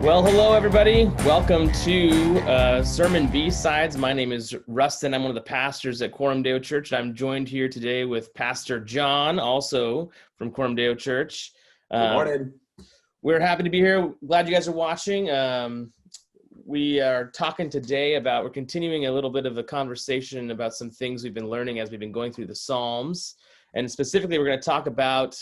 Well, hello, everybody. Welcome to Sermon B-Sides. My name is Rusten. I'm one of the pastors at Quorum Deo Church. I'm joined here today with Pastor John, also from Quorum Deo Church. Good morning. We're happy to be here. Glad you guys are watching. We are talking today we're continuing a little bit of a conversation about some things we've been learning as we've been going through the Psalms. And specifically, we're going to talk about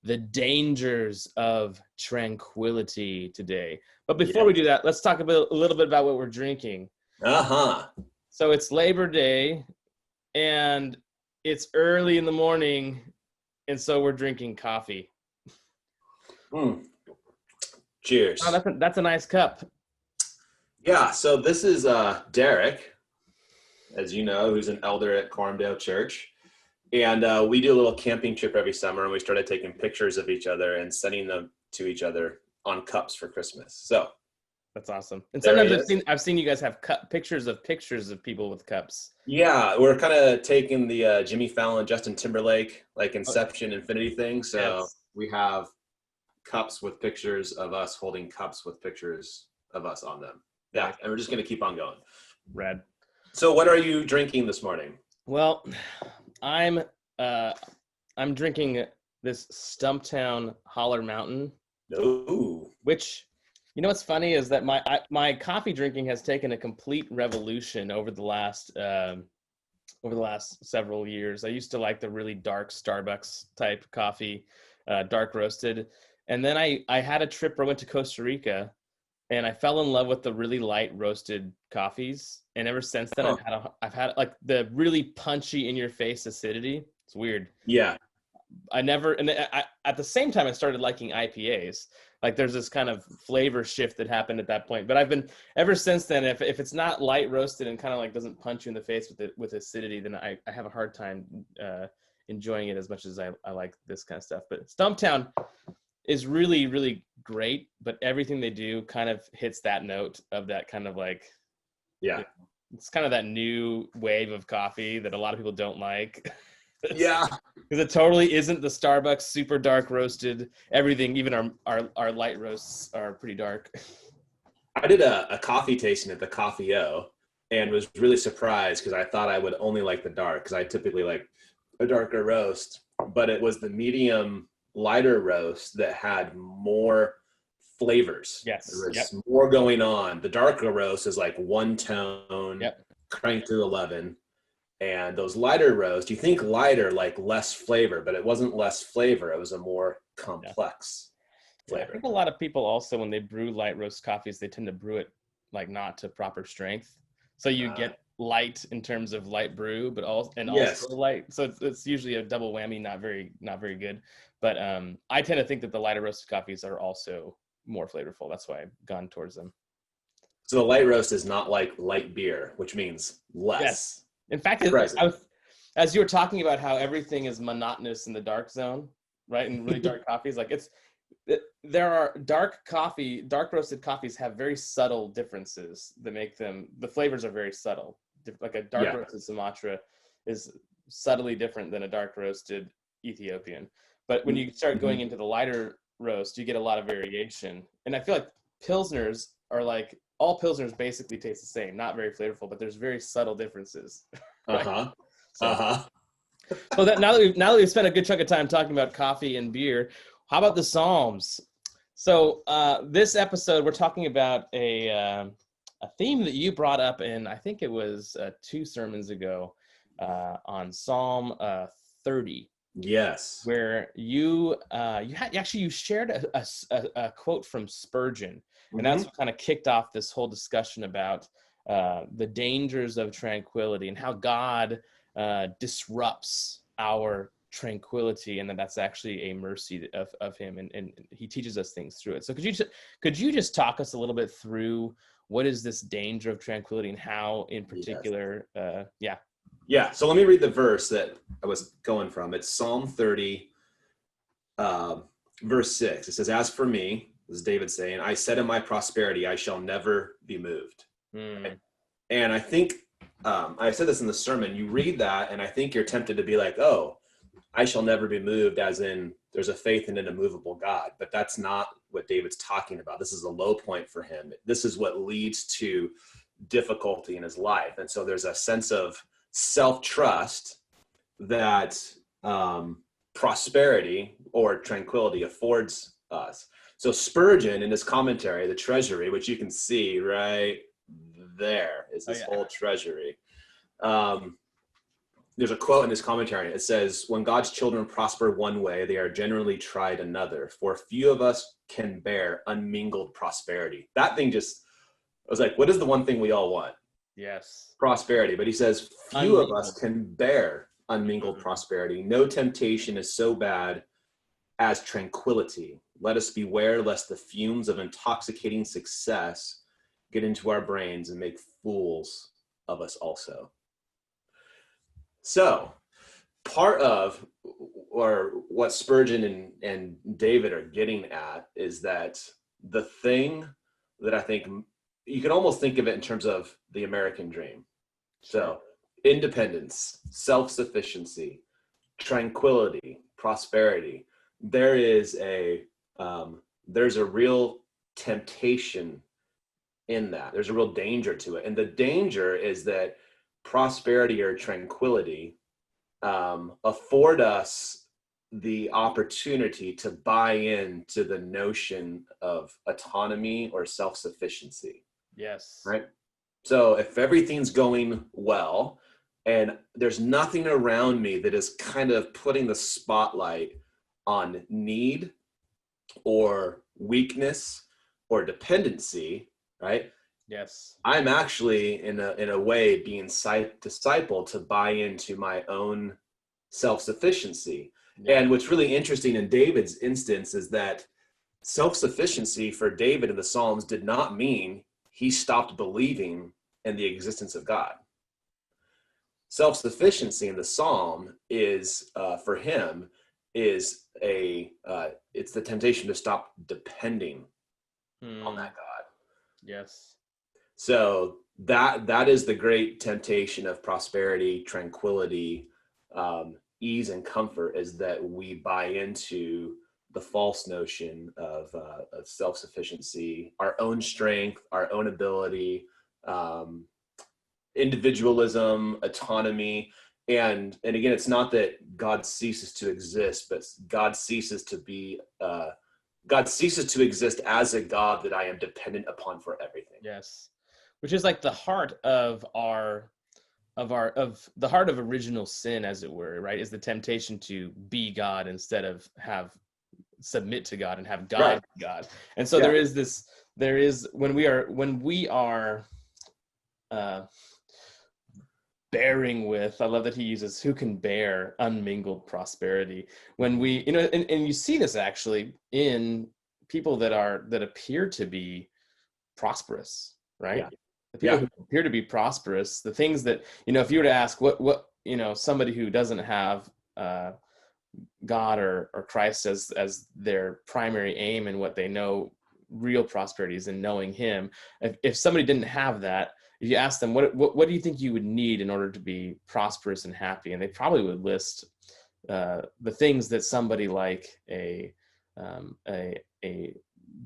the dangers of tranquility today. But before we do that, let's talk a little bit about what we're drinking. So it's Labor Day, and it's early in the morning, and so we're drinking coffee. Cheers. Oh, that's a nice cup. Yeah, so this is Derek, as you know, who's an elder at Quorum Deo Church. And we do a little camping trip every summer, and we started taking pictures of each other and sending them to each other on cups for Christmas. So that's awesome. And sometimes I've seen you guys have pictures of people with cups. Yeah, we're kind of taking the Jimmy Fallon, Justin Timberlake, like Inception, Infinity thing. So we have cups with pictures of us holding cups with pictures of us on them. Yeah, and we're just going to keep on going. Rad. So what are you drinking this morning? Well, I'm drinking this Stumptown Holler Mountain. Ooh. Which, you know what's funny is that my coffee drinking has taken a complete revolution over the last several years. I used to like the really dark Starbucks type coffee, dark roasted. And then I had a trip where I went to Costa Rica, and I fell in love with the really light roasted coffees. And ever since then, I've had like the really punchy in your face acidity. It's weird. Yeah. At the same time, I started liking IPAs. Like there's this kind of flavor shift that happened at that point. But I've been, ever since then, if it's not light roasted and kind of like doesn't punch you in the face with acidity, then I have a hard time enjoying it as much as I like this kind of stuff. But Stumptown is really, really great, but everything they do kind of hits that note of that kind of like, it's kind of that new wave of coffee that a lot of people don't like. Yeah. Because it totally isn't the Starbucks super dark roasted everything. Even our light roasts are pretty dark. I did a coffee tasting at the Coffee O and was really surprised because I thought I would only like the dark because I typically like a darker roast, but it was the medium lighter roast that had more flavors. Yes. There was more going on. The darker roast is like one tone, cranked to 11. And those lighter roasts, you think lighter, like less flavor, but it wasn't less flavor. It was a more complex flavor. I think a lot of people also, when they brew light roast coffees, they tend to brew it like not to proper strength. So you get light in terms of light brew, but also light. So it's usually a double whammy, not very good. But I tend to think that the lighter roasted coffees are also more flavorful. That's why I've gone towards them. So the light roast is not like light beer, which means less. Yes. In fact, as you were talking about how everything is monotonous in the dark zone, right? And really dark coffees, like there are dark roasted coffees have very subtle differences that make them, the flavors are very subtle. Like a dark roasted Sumatra is subtly different than a dark roasted Ethiopian. But when you start going into the lighter roast, you get a lot of variation. And I feel like Pilsners are like, all Pilsners basically taste the same, not very flavorful, but there's very subtle differences. Right? So that now that we've spent a good chunk of time talking about coffee and beer, how about the Psalms? So this episode, we're talking about a theme that you brought up in, I think it was 2 sermons ago, on Psalm 30. Yes. Where you shared a quote from Spurgeon, and that's what kind of kicked off this whole discussion about the dangers of tranquility and how God disrupts our tranquility, and that's actually a mercy of him, and he teaches us things through it. So could you just talk us a little bit through what is this danger of tranquility and how in particular Yeah, so let me read the verse that I was going from. It's Psalm 30, verse 6. It says, "As for me," this is David saying, "I said in my prosperity, I shall never be moved." And I think, I said this in the sermon, you read that, and I think you're tempted to be like, oh, I shall never be moved, as in there's a faith in an immovable God, but that's not what David's talking about. This is a low point for him. This is what leads to difficulty in his life. And so there's a sense of self-trust that prosperity or tranquility affords us. So Spurgeon, in his commentary, The Treasury, which you can see right there, is this whole treasury. There's a quote in his commentary. It says, when God's children prosper one way, they are generally tried another. For few of us can bear unmingled prosperity. That thing just, I was like, what is the one thing we all want? Yes. Prosperity. But he says, few of us can bear unmingled prosperity. No temptation is so bad as tranquility. Let us beware lest the fumes of intoxicating success get into our brains and make fools of us also. So part of, or what Spurgeon and David are getting at, is that the thing that I think you can almost think of it in terms of the American dream. So independence, self-sufficiency, tranquility, prosperity. There's a real temptation in that. There's a real danger to it. And the danger is that prosperity or tranquility afford us the opportunity to buy into the notion of autonomy or self-sufficiency. Yes. Right. So if everything's going well and there's nothing around me that is kind of putting the spotlight on need or weakness or dependency, right? Yes. I'm actually in a way being discipled to buy into my own self-sufficiency. Yeah. And what's really interesting in David's instance is that self-sufficiency for David in the Psalms did not mean he stopped believing in the existence of God. Self-sufficiency in the Psalm is, for him, is it's the temptation to stop depending on that God. Yes. So that is the great temptation of prosperity, tranquility, ease and comfort, is that we buy into the false notion of self-sufficiency, our own strength, our own ability, individualism, autonomy. And again, it's not that God ceases to exist, but God ceases to exist as a God that I am dependent upon for everything. Yes. Which is like the heart of the heart of original sin, as it were, right? Is the temptation to be God instead of submit to God and have God be God. And so there is when we are bearing with, I love that he uses, who can bear unmingled prosperity. When we, and you see this actually in people that appear to be prosperous, right? Yeah. The people who appear to be prosperous, the things that, if you were to ask what somebody who doesn't have God or Christ as their primary aim and what they know real prosperity is in knowing him, if somebody didn't have that, if you ask them what do you think you would need in order to be prosperous and happy, and they probably would list the things that somebody like a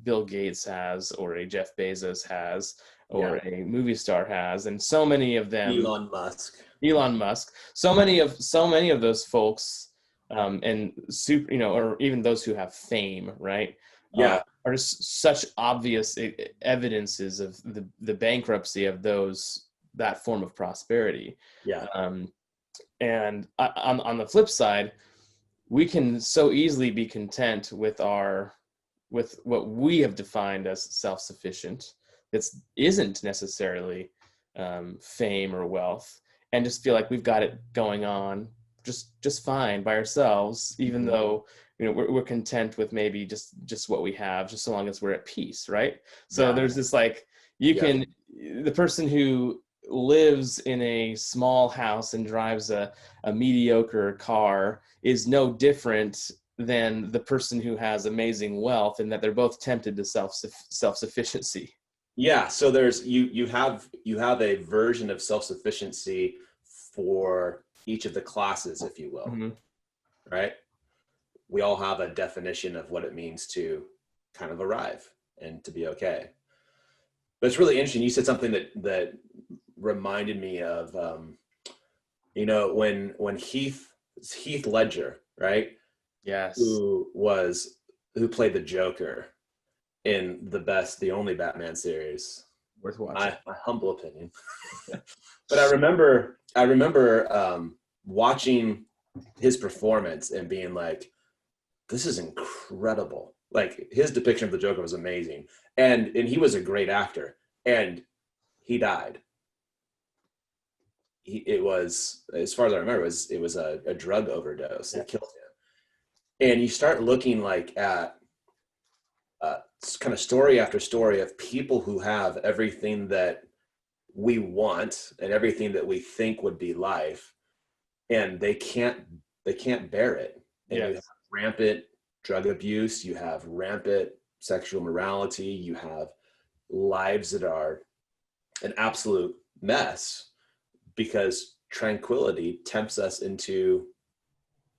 Bill Gates has, or a Jeff Bezos has, or a movie star has, and so many of them, Elon Musk, so many of those folks, and super, or even those who have fame, right? Are just such obvious evidences of the bankruptcy of that form of prosperity. And on the flip side, we can so easily be content with what we have defined as self-sufficient. That isn't necessarily fame or wealth, and just feel like we've got it going on just fine by ourselves, even though we're content with maybe just what we have, just so long as we're at peace, right? So there's this the person who lives in a small house and drives a mediocre car is no different than the person who has amazing wealth, and that they're both tempted to self-sufficiency. Yeah. So there's you have a version of self-sufficiency for each of the classes, if you will. right? We all have a definition of what it means to kind of arrive and to be okay. But it's really interesting. You said something that reminded me of, when Heath Ledger, right? Yes. Who played the Joker in the only Batman series. Worth watching. My humble opinion. But I remember watching his performance and being like, this is incredible. Like, his depiction of the Joker was amazing. And he was a great actor. And he died. It was, as far as I remember, it was a drug overdose that killed him. And you start looking like at kind of story after story of people who have everything that we want and everything that we think would be life, and they can't bear it. And you have rampant drug abuse, you have rampant sexual morality, you have lives that are an absolute mess because tranquility tempts us into,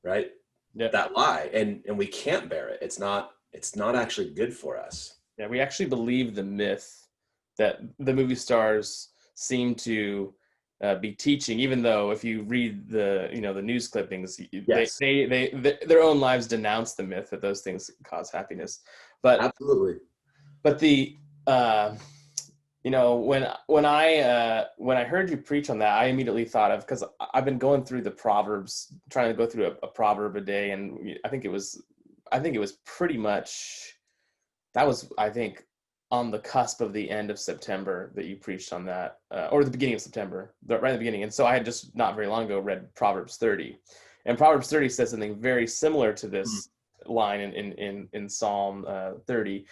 right, that lie, and we can't bear it. It's not actually good for us. Yeah, we actually believe the myth that the movie stars seem to be teaching, even though if you read the news clippings, they their own lives denounce the myth that those things cause happiness. But absolutely. But the when I heard you preach on that, I immediately thought of, because I've been going through the Proverbs, trying to go through a proverb a day, and I think it was pretty much, that was, I think, on the cusp of the end of September that you preached on that, or the beginning of September, right at the beginning. And so I had just not very long ago read Proverbs 30, and Proverbs 30 says something very similar to this line in Psalm 30.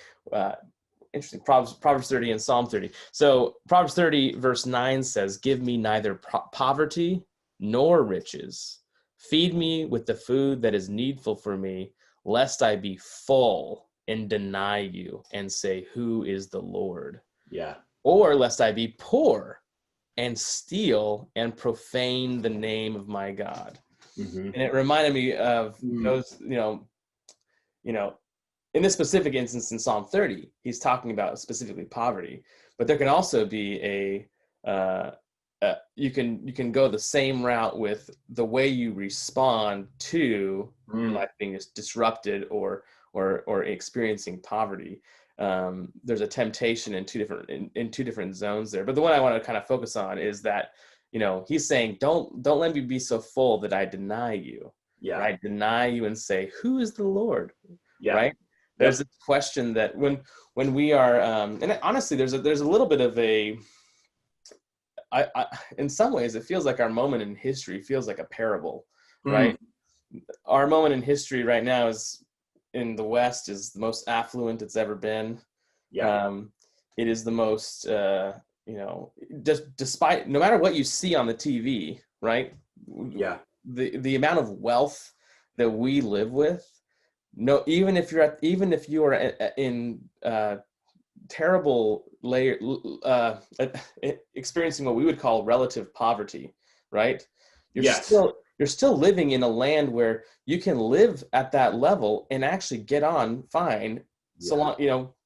Interesting. Proverbs 30 and Psalm 30. So Proverbs 30 verse 9 says, "Give me neither poverty nor riches. Feed me with the food that is needful for me, lest I be full and deny you and say, who is the Lord? Yeah. Or lest I be poor and steal and profane the name of my God." Mm-hmm. And it reminded me of those, in this specific instance in Psalm 30, he's talking about specifically poverty, but there can also be you can go the same route with the way you respond to your life being disrupted or experiencing poverty. There's a temptation in two different zones there, but the one I want to kind of focus on is that, he's saying, don't let me be so full that I deny you. Yeah. Right? Deny you and say, who is the Lord? Yeah. Right? There's this question that when we are, and honestly, there's a little bit of a, in some ways, it feels like our moment in history feels like a parable, right? Our moment in history right now is, in the West, is the most affluent it's ever been. Yeah. It is the most, just despite, no matter what you see on the TV, right? Yeah. The amount of wealth that we live with, even if you are in terrible layer, experiencing what we would call relative poverty, right? You're still living in a land where you can live at that level and actually get on fine. Yeah. So long,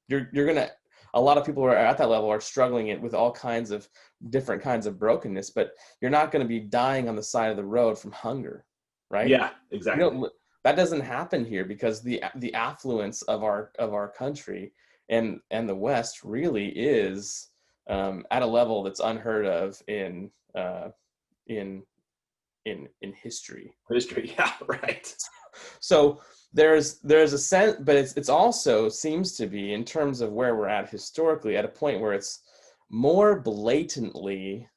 you're gonna. A lot of people who are at that level are struggling with all kinds of different kinds of brokenness, but you're not going to be dying on the side of the road from hunger, right? Yeah, exactly. That doesn't happen here because the affluence of our country and the West really is at a level that's unheard of in history. Yeah, right. So there's a sense, but it's also seems to be, in terms of where we're at historically, at a point where it's more blatantly,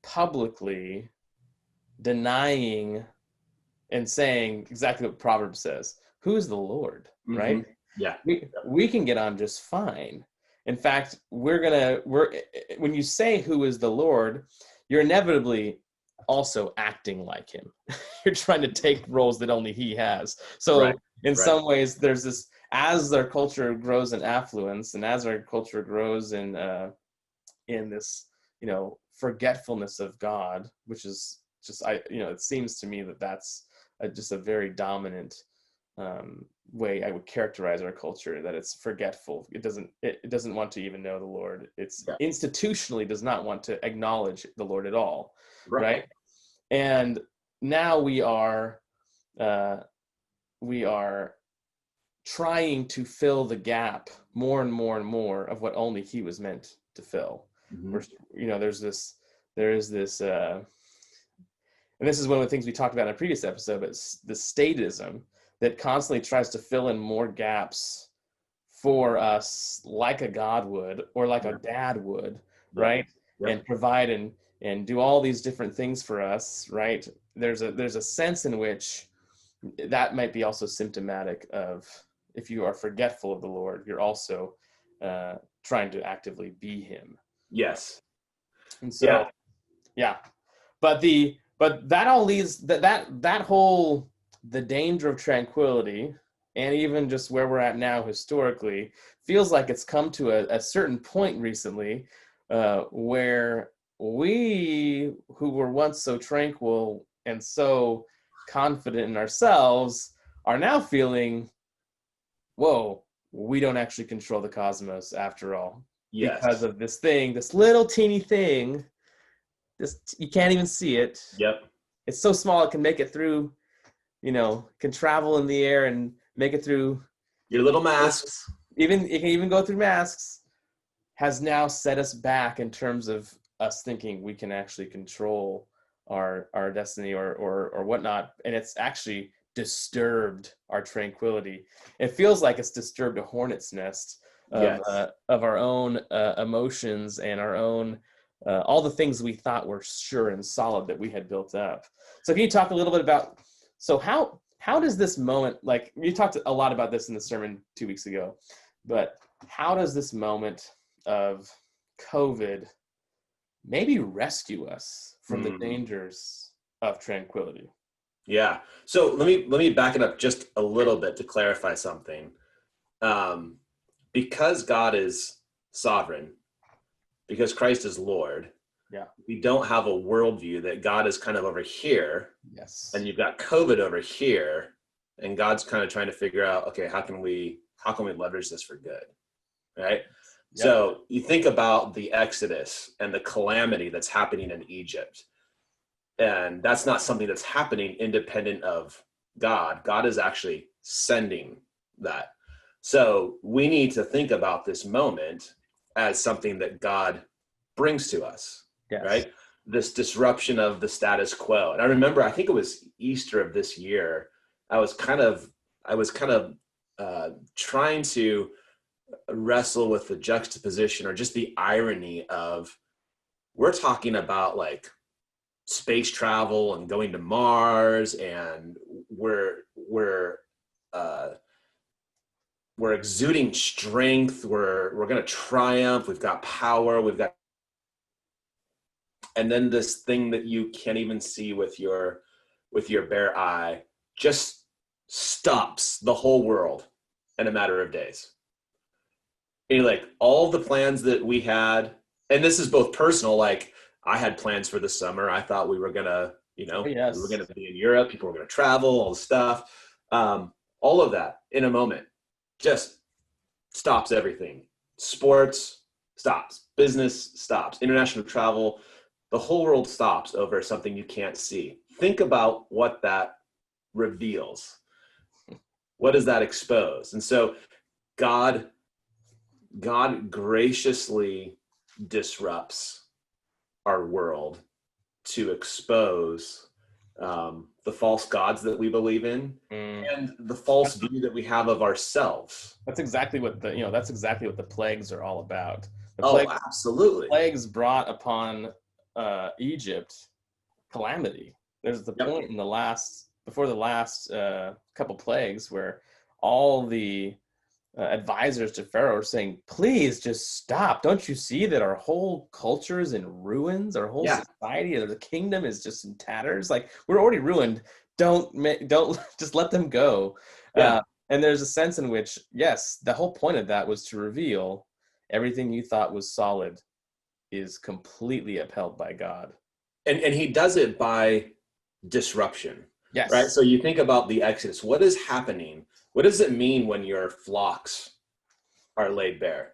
publicly denying and saying exactly what Proverbs says. Who's the Lord, right? Yeah. We can get on just fine. In fact, when you say who is the Lord, you're inevitably also acting like him. You're trying to take roles that only he has. So in some ways, there's this, as their culture grows in affluence and as our culture grows in this, forgetfulness of God, which is just, it seems to me that that's just a very dominant way I would characterize our culture, that it's forgetful. It doesn't want to even know the Lord. It's institutionally does not want to acknowledge the Lord at all, right? And now we are trying to fill the gap more and more and more of what only he was meant to fill. There is this, and this is one of the things we talked about in a previous episode, but it's the statism that constantly tries to fill in more gaps for us, like a God would, or like a dad would, right? And provide and do all these different things for us, right? There's a sense in which that might be also symptomatic of, if you are forgetful of the Lord, you're also trying to actively be him. Yes. And so, but that all leads that whole, the danger of tranquility, and even just where we're at now historically, feels like it's come to a certain point recently where we, who were once so tranquil and so confident in ourselves, are now feeling, whoa, we don't actually control the cosmos after all. Because of this thing, this little teeny thing, you can't even see it. It's so small it can make it through, can travel in the air and make it through your little masks. It can even go through masks. Has now set us back in terms of us thinking we can actually control our destiny or whatnot, and it's actually disturbed our tranquility. It feels like it's disturbed a hornet's nest of our own emotions and our own all the things we thought were sure and solid that we had built up. So can you talk a little bit about, so how does this moment, like you talked a lot about this in the sermon 2 weeks ago, but how does this moment of COVID maybe rescue us from the dangers of tranquility? Yeah. So let me back it up just a little bit to clarify something. Because God is sovereign, because Christ is Lord, we don't have a worldview that God is kind of over here, and you've got COVID over here, and God's kind of trying to figure out, okay, how can we leverage this for good, right? So you think about the Exodus and the calamity that's happening in Egypt, and that's not something that's happening independent of God. God is actually sending that. So we need to think about this moment as something that God brings to us, right? This disruption of the status quo. And I remember, I think it was Easter of this year, I was kind of trying to wrestle with the juxtaposition or just the irony of, we're talking about like space travel and going to Mars, and we're exuding strength. We're going to triumph. We've got power. And then this thing that you can't even see with your bare eye just stops the whole world in a matter of days. And like all the plans that we had, and this is both personal, like I had plans for the summer. I thought we were going to, we were going to be in Europe. People were going to travel, all the stuff. All of that in a moment just stops everything. Sports stops, business stops, international travel, the whole world stops over something you can't see. Think about what that reveals. What does that expose? And so God graciously disrupts our world to expose the false gods that we believe in and the false view that we have of ourselves. That's exactly what the plagues are all about. Absolutely. Plagues brought upon Egypt calamity. There's the point in before the last couple plagues where all the advisors to Pharaoh are saying, please just stop. Don't you see that our whole culture is in ruins? Our whole society, the kingdom is just in tatters. Like, we're already ruined. Don't just let them go. And there's a sense in which, yes, the whole point of that was to reveal everything you thought was solid is completely upheld by God. And he does it by disruption. right? Yes. So you think about the Exodus. What is happening? What does it mean when your flocks are laid bare,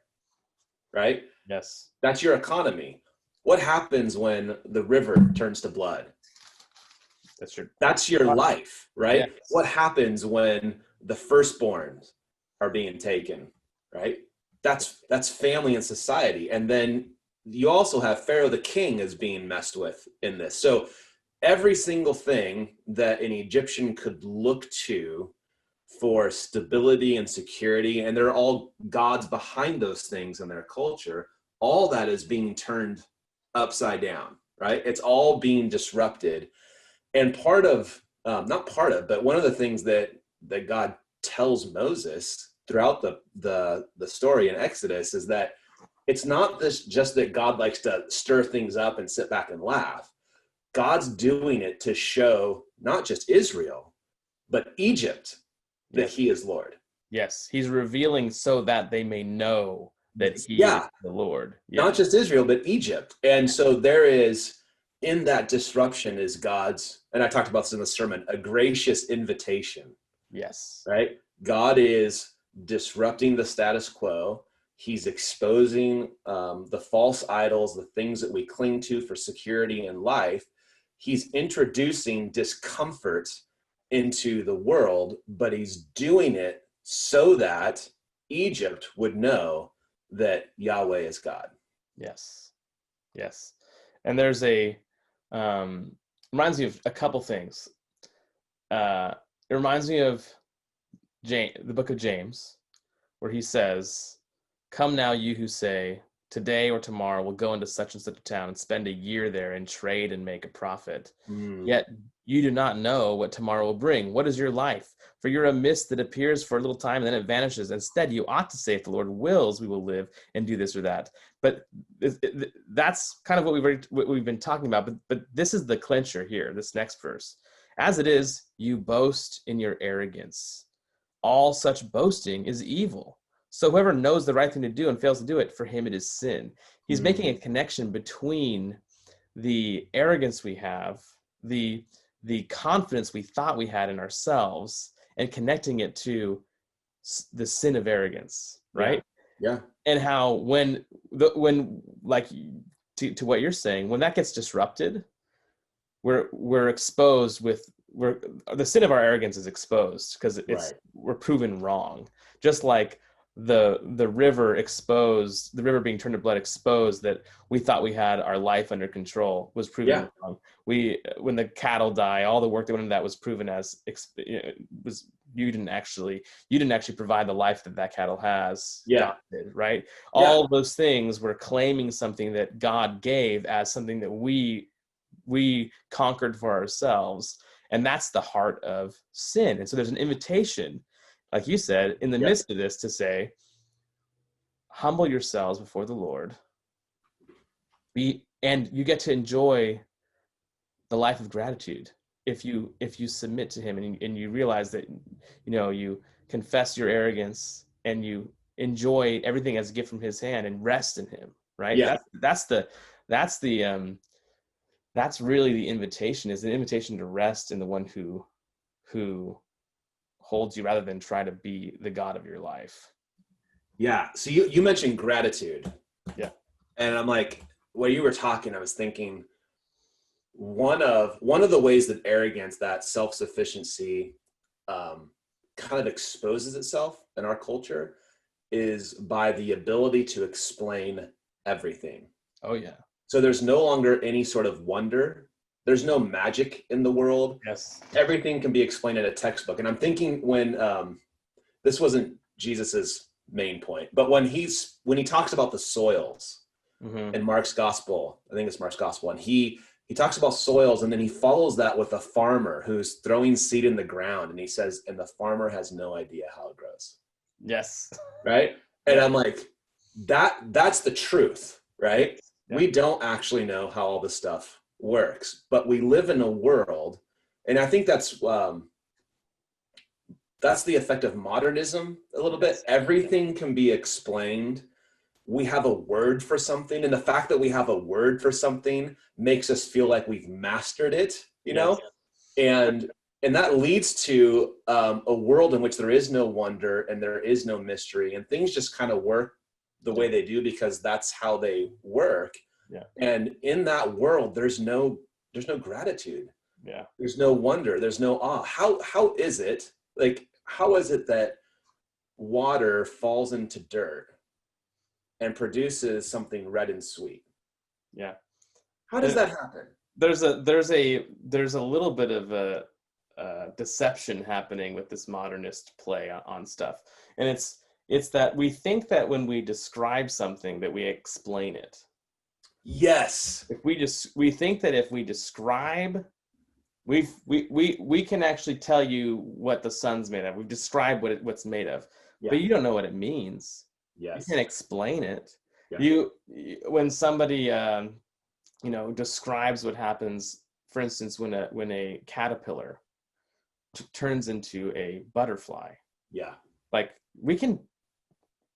right? Yes. That's your economy. What happens when the river turns to blood? That's your life, right? Yes. What happens when the firstborns are being taken, right? That's family and society. And then you also have Pharaoh the king is being messed with in this. So every single thing that an Egyptian could look to for stability and security, and there are all gods behind those things in their culture, all that is being turned upside down, right? It's all being disrupted. And part of, not part of, but one of the things that God tells Moses throughout the story in Exodus is that it's not this just that God likes to stir things up and sit back and laugh. God's doing it to show not just Israel, but Egypt that Yes. he is Lord. Yes. He's revealing so that they may know that he is Yeah, the Lord. Yeah. not just Israel, but Egypt. And so there is, in that disruption is God's, and I talked about this in the sermon, a gracious invitation, Yes. right? God is disrupting the status quo. He's exposing the false idols, the things that we cling to for security in life. He's introducing discomfort into the world, but he's doing it so that Egypt would know that Yahweh is God. Yes. Yes. And there's a reminds me of a couple things. It reminds me of the book of James, where he says, "Come now, you who say, today or tomorrow we'll go into such and such a town and spend a year there and trade and make a profit. Yet you do not know what tomorrow will bring. What is your life? For you're a mist that appears for a little time and then it vanishes. Instead, you ought to say, if the Lord wills, we will live and do this or that." But that's kind of what we've been talking about. But this is the clincher here, this next verse. "As it is, you boast in your arrogance. All such boasting is evil. So whoever knows the right thing to do and fails to do it, for him it is sin." He's making a connection between the arrogance we have, the confidence we thought we had in ourselves, and connecting it to the sin of arrogance, right? Yeah. And how when like to what you're saying, when that gets disrupted, we're exposed with the sin of our arrogance is exposed because we're proven wrong. Just like the river exposed, the river being turned to blood exposed that we thought we had our life under control was proven wrong. When the cattle die, all the work that went into that was proven as was you didn't actually provide the life that cattle has. God did, right? All those things were claiming something that God gave as something that we conquered for ourselves. And that's the heart of sin. And so there's an invitation, like you said, in the midst of this to say, humble yourselves before the Lord. And you get to enjoy the life of gratitude if you submit to him and you realize that, you confess your arrogance and you enjoy everything as a gift from his hand and rest in him, right? Yeah. That's really the invitation, is an invitation to rest in the one who holds you rather than try to be the God of your life. Yeah. So you mentioned gratitude. Yeah. And I'm like, while you were talking, I was thinking one of the ways that arrogance, that self-sufficiency kind of exposes itself in our culture is by the ability to explain everything. Oh yeah. So there's no longer any sort of wonder. There's no magic in the world. Yes. Everything can be explained in a textbook. And I'm thinking when this wasn't Jesus's main point, but when he talks about the soils in Mark's gospel, I think it's Mark's gospel, and he talks about soils, and then he follows that with a farmer who's throwing seed in the ground, and he says, and the farmer has no idea how it grows. Yes. Right? And I'm like, that's the truth, right? Yeah. We don't actually know how all this stuff works, but we live in a world, and I think that's the effect of modernism a little bit. Everything can be explained. We have a word for something, and the fact that we have a word for something makes us feel like we've mastered it, you know? And And that leads to a world in which there is no wonder and there is no mystery, and things just kind of work the way they do because that's how they work. Yeah. And in that world, there's no gratitude. Yeah. There's no wonder. There's no awe. How is it, like, how is it that water falls into dirt and produces something red and sweet? Yeah. How does that happen? There's a little bit of a deception happening with this modernist play on stuff, and it's that we think that when we describe something that we explain it. Yes. We think that if we describe, we can actually tell you what the sun's made of. We've described what's made of, but you don't know what it means. Yes. You can't explain it. Yeah. When somebody describes what happens, for instance, when a caterpillar turns into a butterfly. Yeah. Like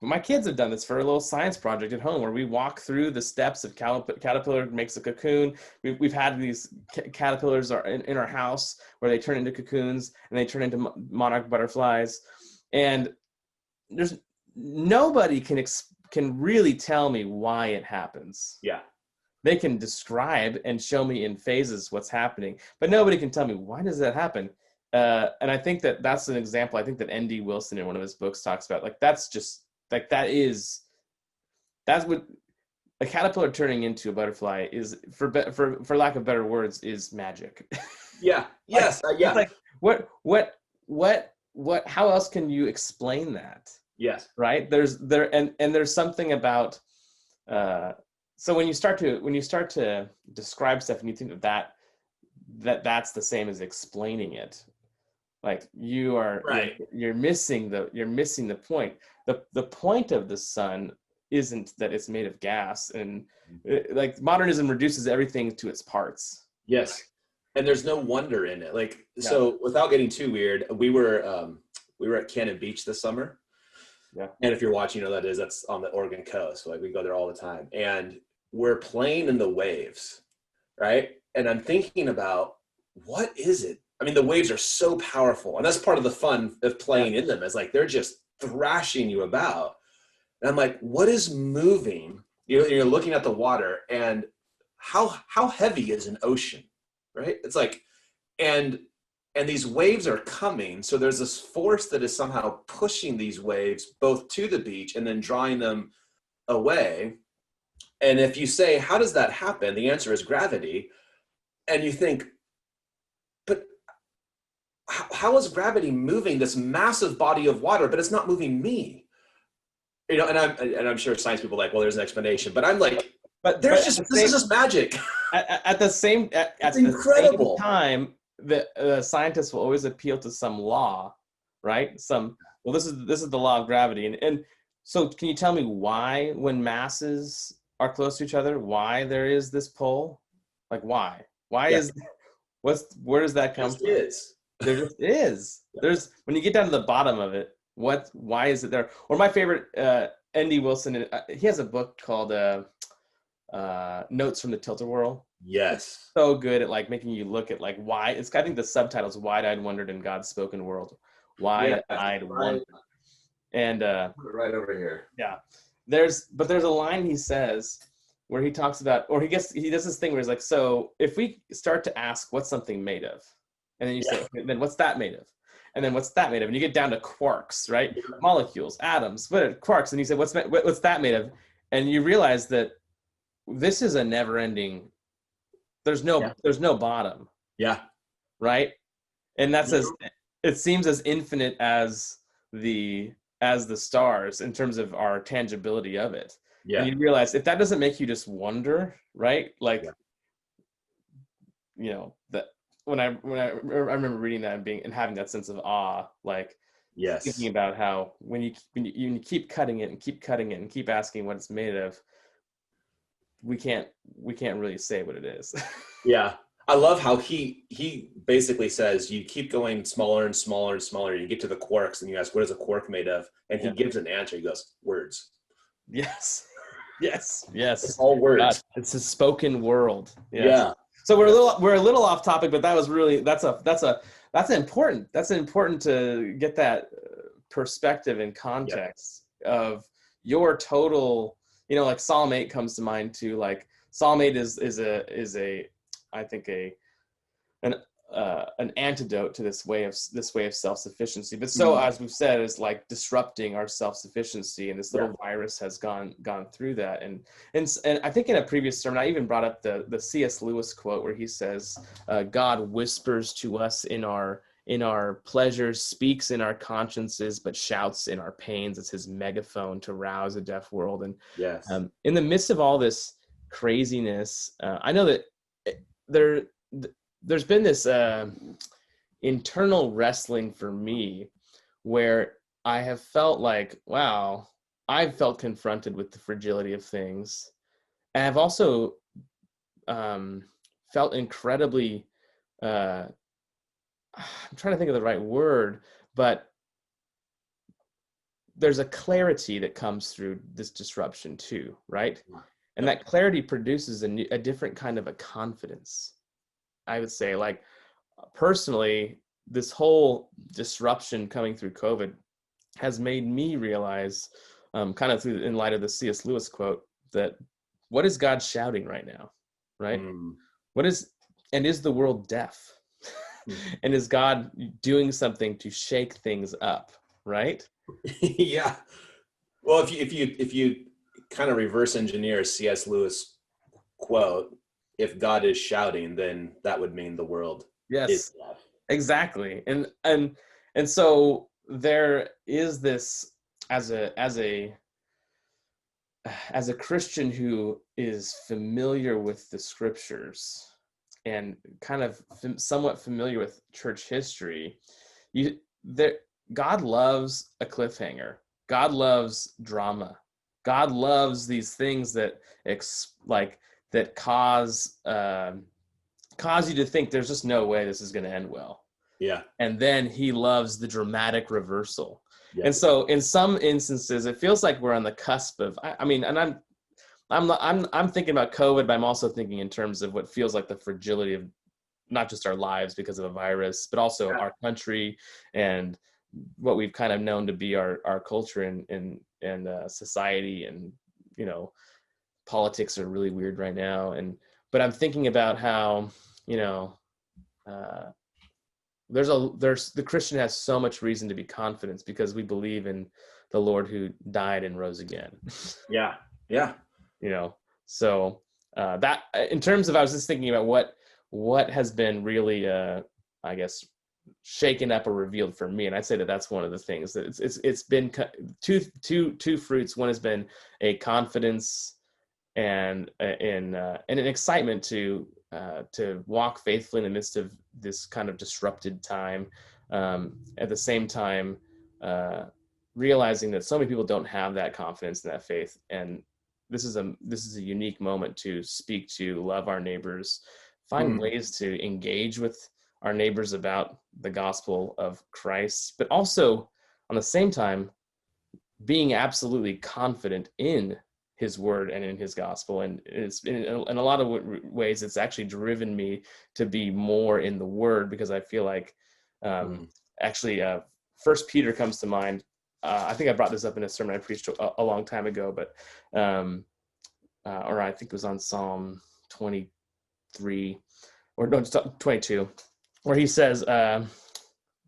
my kids have done this for a little science project at home where we walk through the steps of caterpillar makes a cocoon. We've had these caterpillars in our house where they turn into cocoons and they turn into monarch butterflies. And there's nobody can really tell me why it happens. Yeah. They can describe and show me in phases what's happening, but nobody can tell me why does that happen. And I think that's an example. I think that N.D. Wilson in one of his books talks about, like, that's what a caterpillar turning into a butterfly is, for lack of better words, is magic. Yeah. Yes. Yeah. Like what how else can you explain that? Yes. Right. There's something about, so when you start to describe stuff and you think that's the same as explaining it, like you're missing the point. The point of the sun isn't that it's made of gas, and like modernism reduces everything to its parts. Yes. And there's no wonder in it. Like, so without getting too weird, we were at Cannon Beach this summer. Yeah. And if you're watching, that's on the Oregon coast. So, like, we go there all the time, and we're playing in the waves, right? And I'm thinking about, what is it? I mean, the waves are so powerful, and that's part of the fun of playing in them, is like they're just thrashing you about. And I'm like, what is moving? You're looking at the water, and how heavy is an ocean, right? It's like, and these waves are coming. So there's this force that is somehow pushing these waves both to the beach and then drawing them away. And if you say, how does that happen? The answer is gravity. And you think, but how is gravity moving this massive body of water, but it's not moving me? And I'm sure science people are like, well, there's an explanation, but I'm like, this is just magic. At the same time, the scientists will always appeal to some law, right? This is the law of gravity. And so can you tell me why, when masses are close to each other, why there is this pull? Like, why? Where does that come from? There just is. There's, when you get down to the bottom of it, why is it there? Or my favorite, N.D. Wilson, he has a book called Notes from the Tilt-A-Whirl. Yes. So good at, like, making you look at, like, why. I think the subtitle's Wide-Eyed Wondered in God's Spoken World. Wide-Eyed Wondered. And right over here. Yeah. There's a line he says where he talks about, or he does this thing where he's like, so if we start to ask what's something made of, and then you say, okay, then what's that made of? And then what's that made of? And you get down to quarks, right? Yeah. Molecules, atoms, quarks. And you say, what's that made of? And you realize that this is a never-ending. There's no bottom. Yeah. Right. And that's it seems as infinite as the stars in terms of our tangibility of it. Yeah. And you realize if that doesn't make you just wonder, right? Like, that when I remember reading that and having that sense of awe, like, thinking about how when you keep cutting it and keep cutting it and keep asking what it's made of, we can't really say what it is. Yeah. I love how he basically says you keep going smaller and smaller and smaller. You get to the quarks and you ask, what is a quark made of? And he gives an answer. He goes, words. Yes. Yes. Yes. It's all words. God, it's a spoken world. Yes. Yeah. So we're a little off topic, but that was really, that's That's important to get that perspective and Yep. context of your total, like Psalm 8 comes to mind too. Like Psalm 8 is I think an an antidote to this way of self-sufficiency. But so, as we've said, is like disrupting our self-sufficiency, and this little virus has gone through that. And I think in a previous sermon, I even brought up the C.S. Lewis quote where he says, "God whispers to us in our pleasures, speaks in our consciences, but shouts in our pains." It's his megaphone to rouse a deaf world. And in the midst of all this craziness, I know that there's been this internal wrestling for me where I have felt like, wow, I've felt confronted with the fragility of things. And I've also felt incredibly, I'm trying to think of the right word, but there's a clarity that comes through this disruption too, right? And that clarity produces a different kind of a confidence. I would say, like, personally, this whole disruption coming through COVID has made me realize, kind of in light of the C.S. Lewis quote, that what is God shouting right now, right? Is the world deaf? And is God doing something to shake things up, right? Yeah. Well, if you kind of reverse engineer C.S. Lewis quote, if God is shouting, then that would mean the world is deaf. Exactly. And so there is this, as a Christian who is familiar with the scriptures and kind of somewhat familiar with church history, God loves a cliffhanger. God loves drama. God loves these things that that cause you to think there's just no way this is going to end well. Yeah. And then he loves the dramatic reversal. Yep. And so in some instances, it feels like we're on the cusp of, and I'm thinking about COVID, but I'm also thinking in terms of what feels like the fragility of not just our lives because of a virus, but also our country and what we've kind of known to be our culture and society. And, politics are really weird right now. But I'm thinking about how, the Christian has so much reason to be confident because we believe in the Lord who died and rose again. Yeah. So that in terms of, I was just thinking about what has been really, I guess, shaken up or revealed for me, and I'd say that's one of the things that it's been two fruits. One has been a confidence and an excitement to walk faithfully in the midst of this kind of disrupted time. At the same time, realizing that so many people don't have that confidence and that faith, and this is a unique moment to speak to, love our neighbors, find ways to engage with our neighbors about the gospel of Christ, but also on the same time being absolutely confident in his word and in his gospel. And it's in a lot of ways, it's actually driven me to be more in the word, because I feel like actually First Peter comes to mind. I think I brought this up in a sermon I preached a long time ago, but or I think it was on Psalm 23 or no, 22, where he says,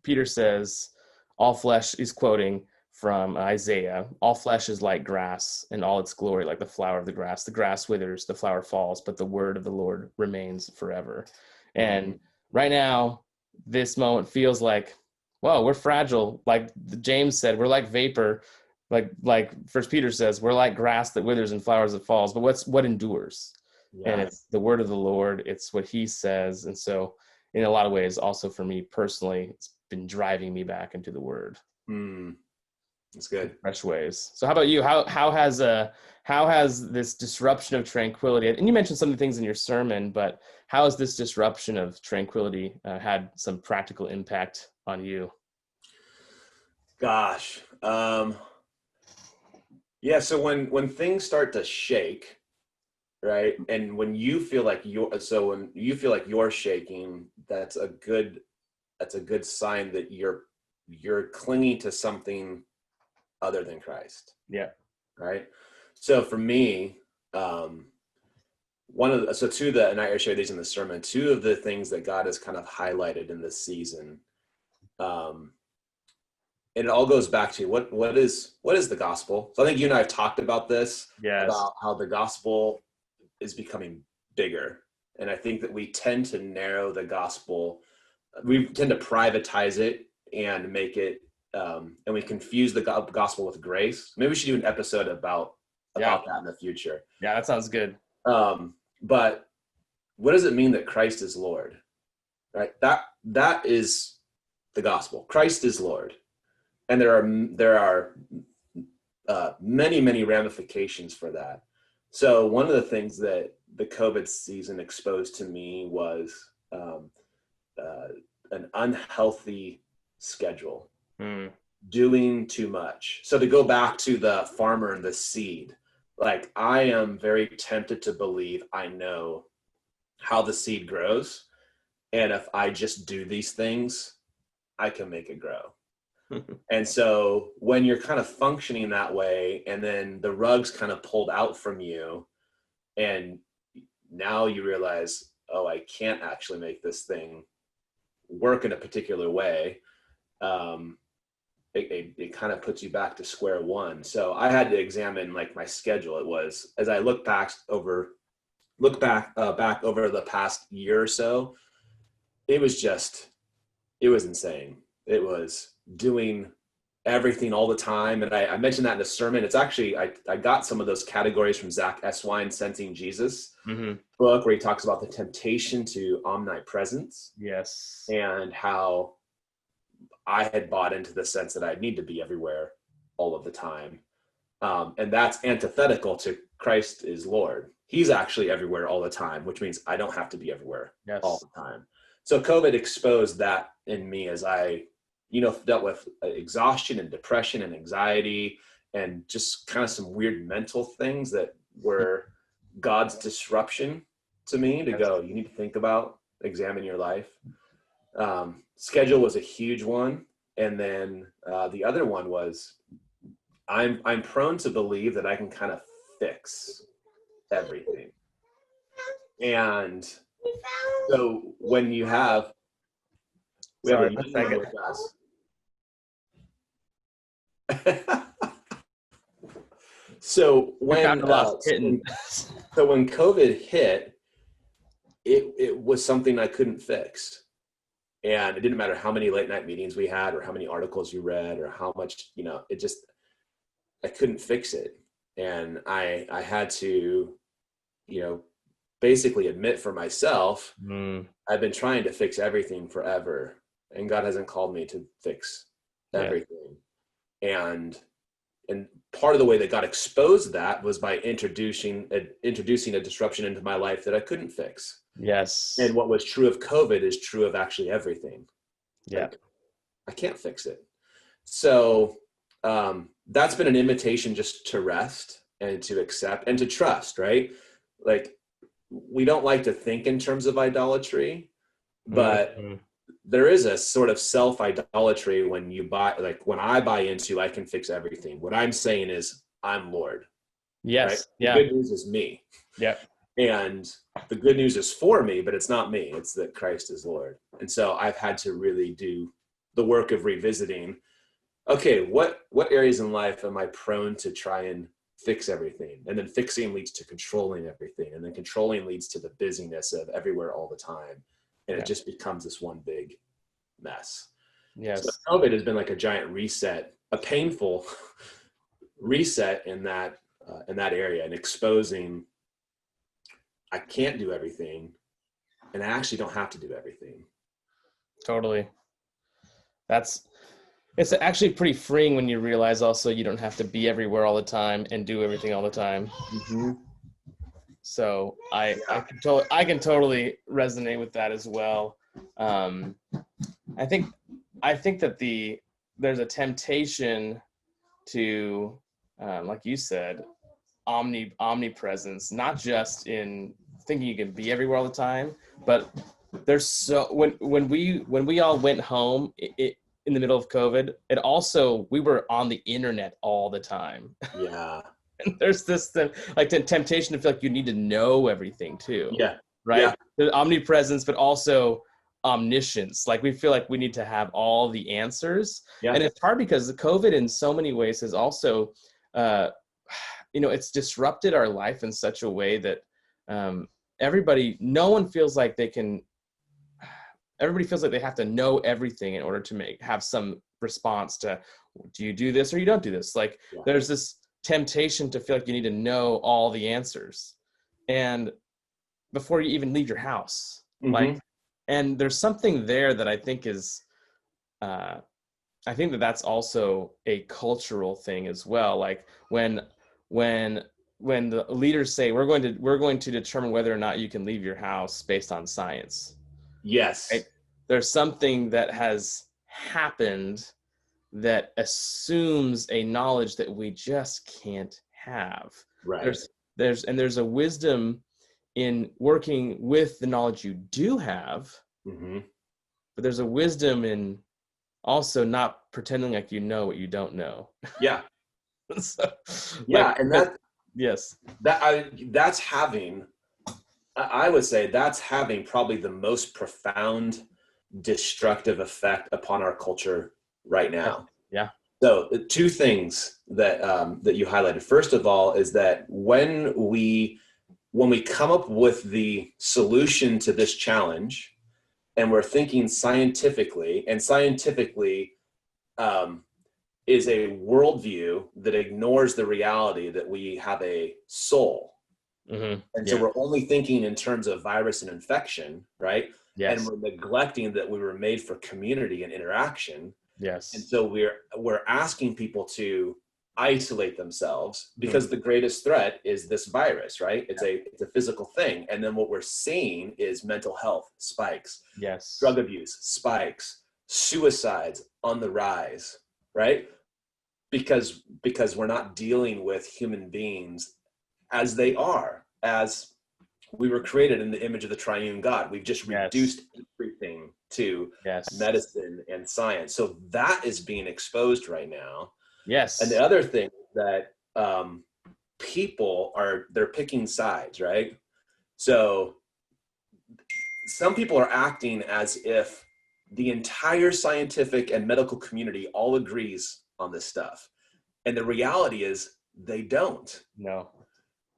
Peter says, all flesh, is quoting from Isaiah, all flesh is like grass, and all its glory like the flower of the grass. The grass withers, the flower falls, but the word of the Lord remains forever. And right now, this moment feels like, well, we're fragile. Like James said, we're like vapor. Like First Peter says, we're like grass that withers and flowers that falls. But what endures? Yeah. And it's the word of the Lord. It's what he says. And so in a lot of ways, also for me personally, it's been driving me back into the word. That's good. Fresh ways. So how about you? How has this disruption of tranquility, and you mentioned some of the things in your sermon, but how has this disruption of tranquility had some practical impact on you? Gosh. Yeah. So when things start to shake, right, and when you feel like you're shaking, that's a good that's a good sign that you're clinging to something other than Christ. Yeah. Right. So for me, and I share these in the sermon, two of the things that God has kind of highlighted in this season, and it all goes back to what is the gospel. So I think you and I have talked about this, about how the gospel is becoming bigger. And I think that we tend to narrow the gospel. We tend to privatize it and make it, and we confuse the gospel with grace. Maybe we should do an episode about that in the future. Yeah, that sounds good. But what does it mean that Christ is Lord? Right? That is the gospel. Christ is Lord. And there are many, many ramifications for that. So one of the things that the COVID season exposed to me was an unhealthy schedule, doing too much. So to go back to the farmer and the seed, like I am very tempted to believe I know how the seed grows. And if I just do these things, I can make it grow. And so when you're kind of functioning that way, and then the rug's kind of pulled out from you, and now you realize, oh, I can't actually make this thing work in a particular way. It kind of puts you back to square one. So I had to examine like my schedule. It was, as I look back over the past year or so, it was insane. It was doing everything all the time. And I mentioned that in a sermon. It's actually, I got some of those categories from Zach Eswine, Sensing Jesus book, where he talks about the temptation to omnipresence. Yes. And how I had bought into the sense that I need to be everywhere all of the time. And that's antithetical to Christ is Lord. He's actually everywhere all the time, which means I don't have to be everywhere all the time. So COVID exposed that in me as I, dealt with exhaustion and depression and anxiety and just kind of some weird mental things that were God's disruption to me to go, you need to think about, examine your life. Schedule was a huge one. And then the other one was I'm prone to believe that I can kind of fix everything. And so when you have, we have a young one with us. So when COVID hit, it was something I couldn't fix. And it didn't matter how many late night meetings we had or how many articles you read or how much, I couldn't fix it. And I had to, basically admit for myself, I've been trying to fix everything forever, and God hasn't called me to fix everything. And part of the way that God exposed that was by introducing a disruption into my life that I couldn't fix. Yes. And what was true of COVID is true of actually everything. Yeah. Like, I can't fix it. So that's been an invitation just to rest and to accept and to trust, right? Like, we don't like to think in terms of idolatry, but there is a sort of self-idolatry when you when I buy into, I can fix everything. What I'm saying is I'm Lord. Yes. Right? Yeah. The good news is me. Yeah. And the good news is for me, but it's not me. It's that Christ is Lord. And so I've had to really do the work of revisiting, okay, what areas in life am I prone to try and fix everything? And then fixing leads to controlling everything. And then controlling leads to the busyness of everywhere all the time. And it just becomes this one big mess. Yes. So COVID has been like a giant reset, a painful reset in that area, and exposing I can't do everything, and I actually don't have to do everything. Totally. It's actually pretty freeing when you realize also you don't have to be everywhere all the time and do everything all the time. So I can totally resonate with that as well. I think that there's a temptation to, like you said, omnipresence, not just in thinking you can be everywhere all the time, but there's so when we all went home in the middle of COVID, it also, we were on the internet all the time. Yeah. And there's this thing, like the temptation to feel like you need to know everything too. Yeah. Right. Yeah. The omnipresence, but also omniscience. Like we feel like we need to have all the answers. Yeah. And it's hard because the COVID in so many ways has also, it's disrupted our life in such a way that everybody feels like they have to know everything in order to have some response to, do you do this or you don't do this? Like there's this temptation to feel like you need to know all the answers. And before you even leave your house, and there's something there that I think is, I think that's also a cultural thing as well. Like when the leaders say we're going to determine whether or not you can leave your house based on science. Yes. Right? There's something that has happened that assumes a knowledge that we just can't have. Right. There's a wisdom in working with the knowledge you do have, but there's a wisdom in also not pretending like you know what you don't know. Yeah. So, and I would say that's having probably the most profound destructive effect upon our culture right now. Yeah. So the two things that you highlighted, first of all, is that when we come up with the solution to this challenge and we're thinking scientifically, and scientifically is a worldview that ignores the reality that we have a soul. And so we're only thinking in terms of virus and infection, right? Yes. And we're neglecting that we were made for community and interaction. Yes. And so we're asking people to isolate themselves because the greatest threat is this virus, right? It's a physical thing. And then what we're seeing is mental health spikes. Yes. Drug abuse spikes, suicides on the rise, right? Because we're not dealing with human beings as they are, as we were created in the image of the triune God. We've just reduced everything to medicine and science. So that is being exposed right now. Yes. And the other thing that people they're picking sides, right? So some people are acting as if the entire scientific and medical community all agrees on this stuff. And the reality is they don't. No.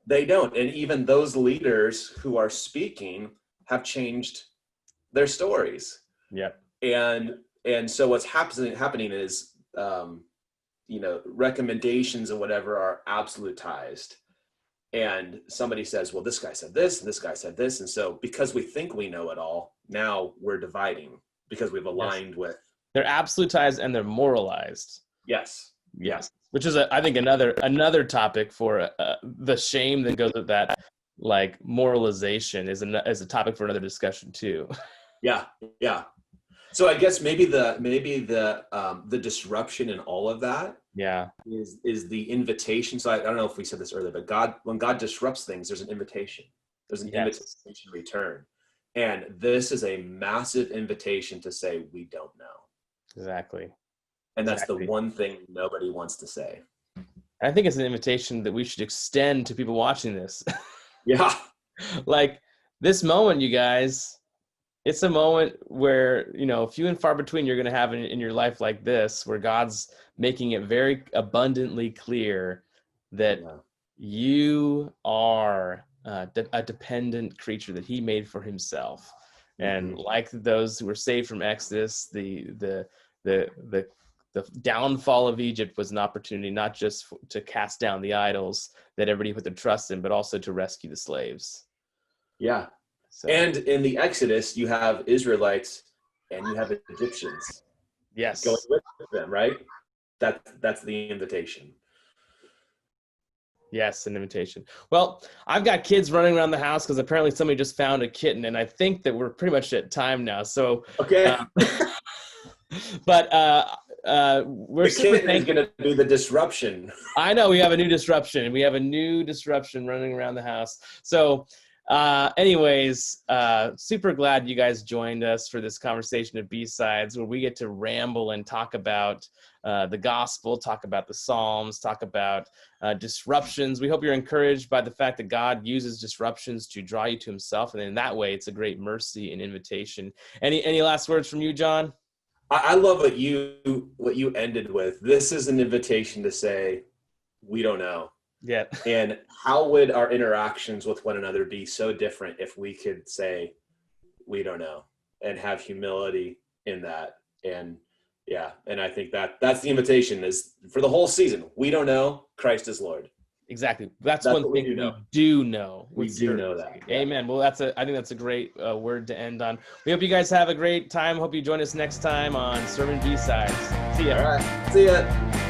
They don't. And even those leaders who are speaking have changed their stories. Yeah. And so what's happening is, recommendations and whatever are absolutized. And somebody says, well, this guy said this, and this guy said this. And so because we think we know it all, now we're dividing because we've aligned with. They're absolutized and they're moralized. Yes. Yes. Which is, I think, another topic for the shame that goes with that, like moralization is a topic for another discussion too. Yeah. Yeah. So I guess maybe the disruption in all of that is the invitation. So I don't know if we said this earlier, but when God disrupts things, there's an invitation. There's an invitation return. And this is a massive invitation to say, we don't know. Exactly. And that's the one thing nobody wants to say. I think it's an invitation that we should extend to people watching this. Yeah. Like this moment, you guys, it's a moment where, few and far between you're going to have in your life like this, where God's making it very abundantly clear that you are a dependent creature that he made for himself. And like those who were saved from Exodus, the downfall of Egypt was an opportunity not just to cast down the idols that everybody put their trust in, but also to rescue the slaves. Yeah. So. And in the Exodus, you have Israelites and you have Egyptians. Yes. Going with them, right? That's the invitation. Yes, an invitation. Well, I've got kids running around the house because apparently somebody just found a kitten, and I think that we're pretty much at time now. So okay. But we're the kitten is going to do the disruption. I know we have a new disruption. We have a new disruption running around the house. So Anyways, super glad you guys joined us for this conversation of B-Sides, where we get to ramble and talk about the gospel, talk about the Psalms, talk about disruptions. We hope you're encouraged by the fact that God uses disruptions to draw you to himself. And in that way, it's a great mercy and invitation. Any last words from you, John? I love what you ended with. This is an invitation to say, we don't know. Yeah. And how would our interactions with one another be so different if we could say, we don't know, and have humility in that? And yeah, and I think that's the invitation is for the whole season. We don't know, Christ is Lord. Exactly. That's one thing we do know. We do know that. Yeah. Amen. Well, I think that's a great word to end on. We hope you guys have a great time. Hope you join us next time on Sermon B-Sides. See ya. All right. See ya.